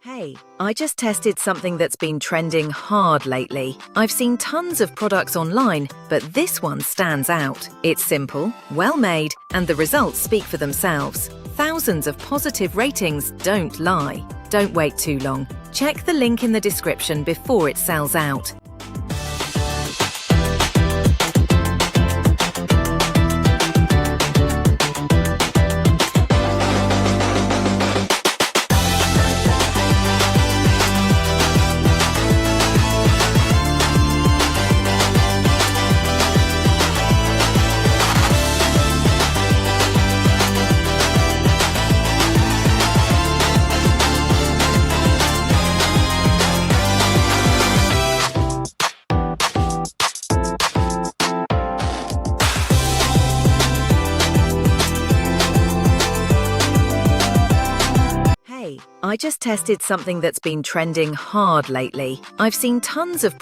Hey, I just tested something that's been trending hard lately. I've seen tons of products online, but this one stands out. It's simple, well made, and the results speak for themselves. Thousands of positive ratings don't lie. Don't wait too long. Check the link in the description before it sells out. Hey, I just tested something that's been trending hard lately. I've seen tons of products